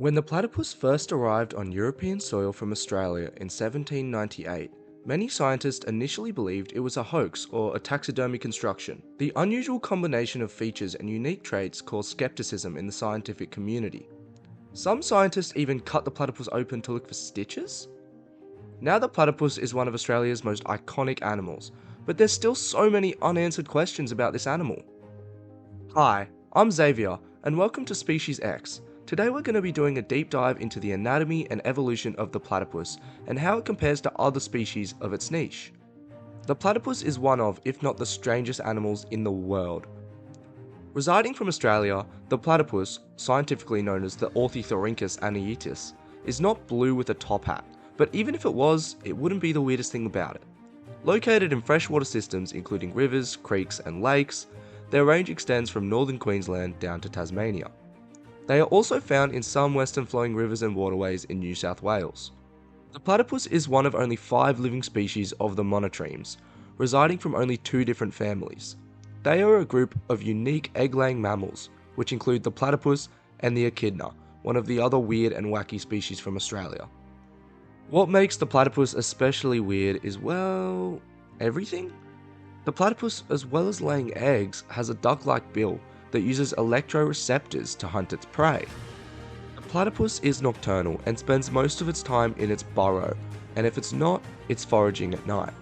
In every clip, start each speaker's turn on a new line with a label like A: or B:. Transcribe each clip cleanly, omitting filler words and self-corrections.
A: When the platypus first arrived on European soil from Australia in 1798, many scientists initially believed it was a hoax or a taxidermy construction. The unusual combination of features and unique traits caused skepticism in the scientific community. Some scientists even cut the platypus open to look for stitches. Now the platypus is one of Australia's most iconic animals, but there's still so many unanswered questions about this animal. Hi, I'm Xavier, and welcome to Species X. Today we're going to be doing a deep dive into the anatomy and evolution of the platypus, and how it compares to other species of its niche. The platypus is one of, if not the strangest animals in the world. Residing from Australia, the platypus, scientifically known as the Ornithorhynchus annulatus, is not blue with a top hat, but even if it was, it wouldn't be the weirdest thing about it. Located in freshwater systems including rivers, creeks and lakes, their range extends from northern Queensland down to Tasmania. They are also found in some western flowing rivers and waterways in New South Wales. The platypus is one of only 5 living species of the monotremes, residing from only 2 different families. They are a group of unique egg-laying mammals, which include the platypus and the echidna, one of the other weird and wacky species from Australia. What makes the platypus especially weird is, well, everything? The platypus, as well as laying eggs, has a duck-like bill that uses electroreceptors to hunt its prey. The platypus is nocturnal and spends most of its time in its burrow, and if it's not, it's foraging at night.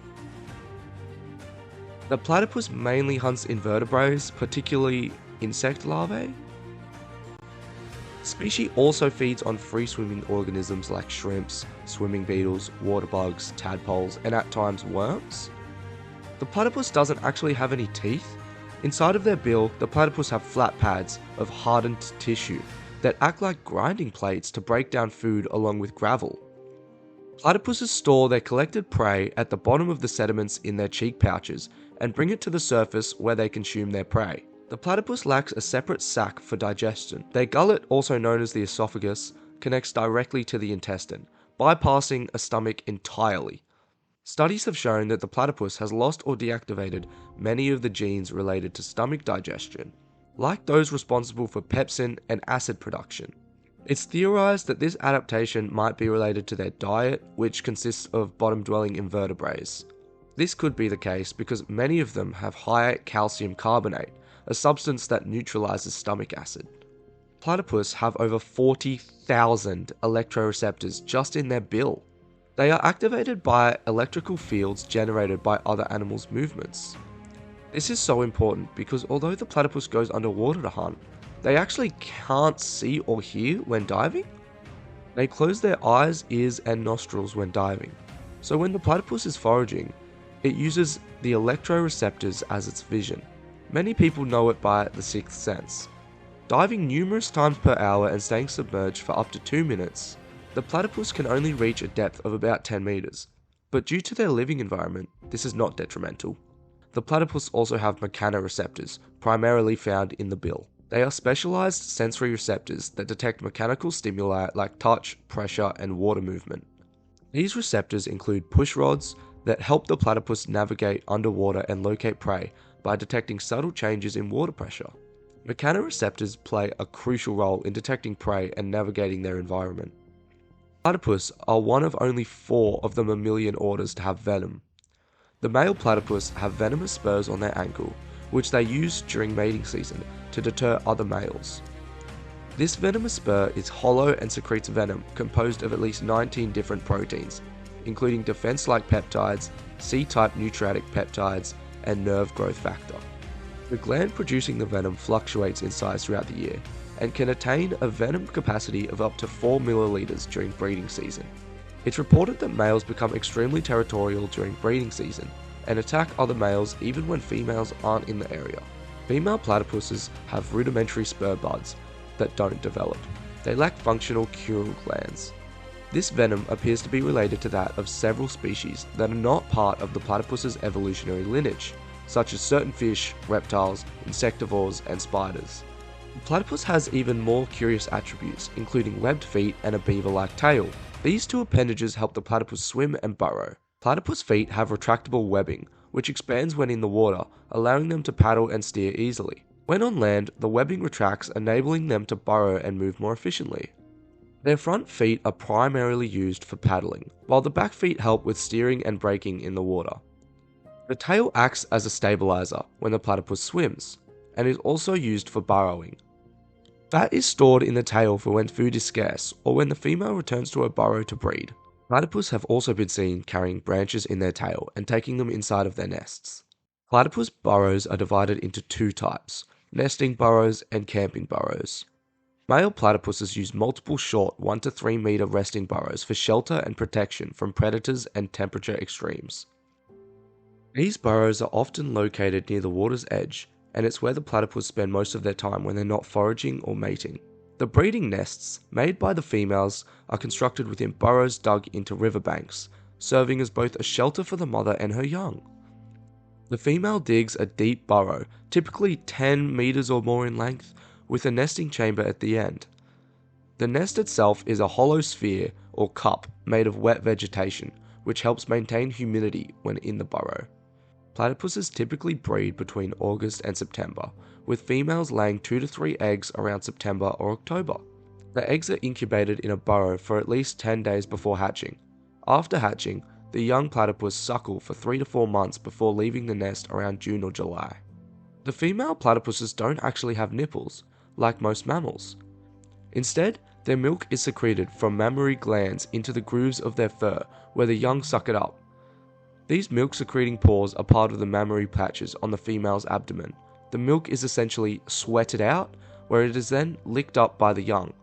A: The platypus mainly hunts invertebrates, particularly insect larvae. The species also feeds on free-swimming organisms like shrimps, swimming beetles, water bugs, tadpoles, and at times worms. The platypus doesn't actually have any teeth. Inside of their bill, the platypus have flat pads of hardened tissue that act like grinding plates to break down food along with gravel. Platypuses store their collected prey at the bottom of the sediments in their cheek pouches and bring it to the surface where they consume their prey. The platypus lacks a separate sac for digestion. Their gullet, also known as the esophagus, connects directly to the intestine, bypassing a stomach entirely. Studies have shown that the platypus has lost or deactivated many of the genes related to stomach digestion, like those responsible for pepsin and acid production. It's theorized that this adaptation might be related to their diet, which consists of bottom-dwelling invertebrates. This could be the case because many of them have high calcium carbonate, a substance that neutralizes stomach acid. Platypus have over 40,000 electroreceptors just in their bill. They are activated by electrical fields generated by other animals' movements. This is so important because although the platypus goes underwater to hunt, they actually can't see or hear when diving. They close their eyes, ears, and nostrils when diving. So when the platypus is foraging, it uses the electroreceptors as its vision. Many people know it by the sixth sense. Diving numerous times per hour and staying submerged for up to 2 minutes, the platypus can only reach a depth of about 10 meters, but due to their living environment, this is not detrimental. The platypus also have mechanoreceptors, primarily found in the bill. They are specialized sensory receptors that detect mechanical stimuli like touch, pressure, and water movement. These receptors include push rods that help the platypus navigate underwater and locate prey by detecting subtle changes in water pressure. Mechanoreceptors play a crucial role in detecting prey and navigating their environment. Platypus are one of only 4 of the mammalian orders to have venom. The male platypus have venomous spurs on their ankle, which they use during mating season to deter other males. This venomous spur is hollow and secretes venom composed of at least 19 different proteins, including defense-like peptides, C-type nucleatic peptides, and nerve growth factor. The gland producing the venom fluctuates in size throughout the year, and can attain a venom capacity of up to 4 milliliters during breeding season. It's reported that males become extremely territorial during breeding season and attack other males even when females aren't in the area. Female platypuses have rudimentary spur buds that don't develop. They lack functional crural glands. This venom appears to be related to that of several species that are not part of the platypus's evolutionary lineage, such as certain fish, reptiles, insectivores, and spiders. The platypus has even more curious attributes, including webbed feet and a beaver-like tail. These 2 appendages help the platypus swim and burrow. Platypus feet have retractable webbing, which expands when in the water, allowing them to paddle and steer easily. When on land, the webbing retracts, enabling them to burrow and move more efficiently. Their front feet are primarily used for paddling, while the back feet help with steering and braking in the water. The tail acts as a stabilizer when the platypus swims, and is also used for burrowing. Fat is stored in the tail for when food is scarce or when the female returns to her burrow to breed. Platypus have also been seen carrying branches in their tail and taking them inside of their nests. Platypus burrows are divided into two types: nesting burrows and camping burrows. Male platypuses use multiple short 1 to 3 meter resting burrows for shelter and protection from predators and temperature extremes. These burrows are often located near the water's edge, and it's where the platypus spend most of their time when they're not foraging or mating. The breeding nests, made by the females, are constructed within burrows dug into riverbanks, serving as both a shelter for the mother and her young. The female digs a deep burrow, typically 10 meters or more in length, with a nesting chamber at the end. The nest itself is a hollow sphere or cup made of wet vegetation, which helps maintain humidity when in the burrow. Platypuses typically breed between August and September, with females laying 2 to 3 eggs around September or October. The eggs are incubated in a burrow for at least 10 days before hatching. After hatching, the young platypus suckle for 3 to 4 months before leaving the nest around June or July. The female platypuses don't actually have nipples, like most mammals. Instead, their milk is secreted from mammary glands into the grooves of their fur, where the young suck it up. These milk-secreting pores are part of the mammary patches on the female's abdomen. The milk is essentially sweated out, where it is then licked up by the young.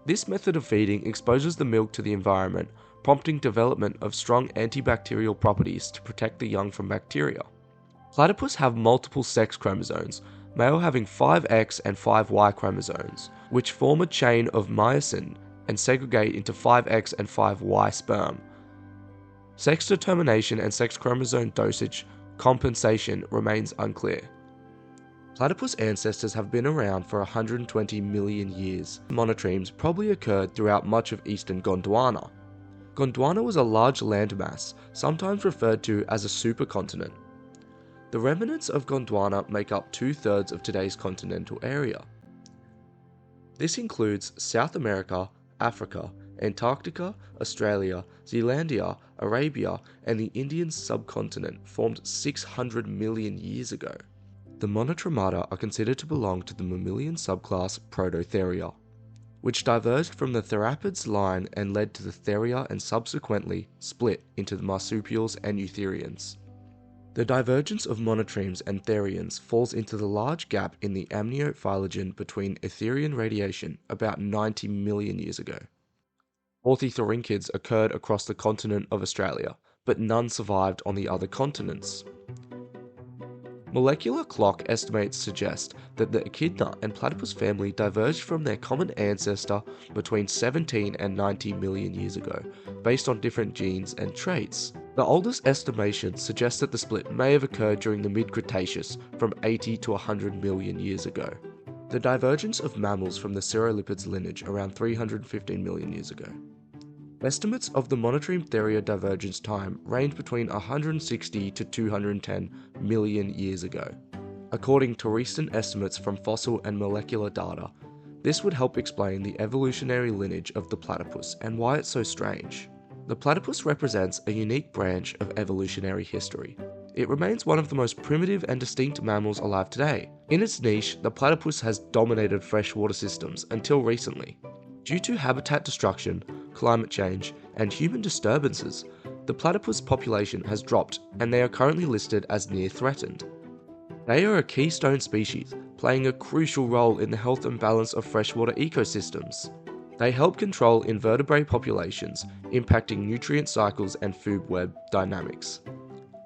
A: This method of feeding exposes the milk to the environment, prompting development of strong antibacterial properties to protect the young from bacteria. Platypus have multiple sex chromosomes, male having 5 X and 5 Y chromosomes, which form a chain of myosin and segregate into 5 X and 5 Y sperm. Sex determination and sex chromosome dosage compensation remains unclear. Platypus ancestors have been around for 120 million years. Monotremes probably occurred throughout much of eastern Gondwana. Gondwana was a large landmass, sometimes referred to as a supercontinent. The remnants of Gondwana make up 2/3 of today's continental area. This includes South America, Africa, Antarctica, Australia, Zealandia, Arabia, and the Indian subcontinent, formed 600 million years ago. The monotremata are considered to belong to the mammalian subclass Prototheria, which diverged from the Therapids line and led to the Theria and subsequently split into the marsupials and eutherians. The divergence of monotremes and therians falls into the large gap in the amniote phylogen between Etherian radiation about 90 million years ago. Ornithorhynchids occurred across the continent of Australia, but none survived on the other continents. Molecular clock estimates suggest that the echidna and platypus family diverged from their common ancestor between 17 and 90 million years ago, based on different genes and traits. The oldest estimations suggest that the split may have occurred during the mid-Cretaceous from 80 to 100 million years ago. The divergence of mammals from the Cirrolipids lineage around 315 million years ago. Estimates of the monotreme theria divergence time range between 160 to 210 million years ago. According to recent estimates from fossil and molecular data, this would help explain the evolutionary lineage of the platypus and why it's so strange. The platypus represents a unique branch of evolutionary history. It remains one of the most primitive and distinct mammals alive today. In its niche, the platypus has dominated freshwater systems until recently. Due to habitat destruction, climate change, and human disturbances, the platypus population has dropped and they are currently listed as near threatened. They are a keystone species, playing a crucial role in the health and balance of freshwater ecosystems. They help control invertebrate populations, impacting nutrient cycles and food web dynamics.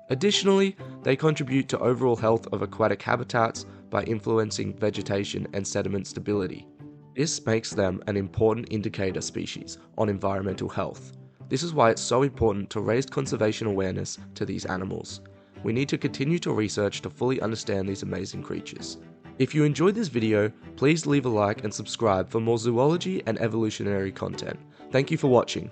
A: Additionally, they contribute to overall health of aquatic habitats by influencing vegetation and sediment stability. This makes them an important indicator species on environmental health. This is why it's so important to raise conservation awareness to these animals. We need to continue to research to fully understand these amazing creatures. If you enjoyed this video, please leave a like and subscribe for more zoology and evolutionary content. Thank you for watching.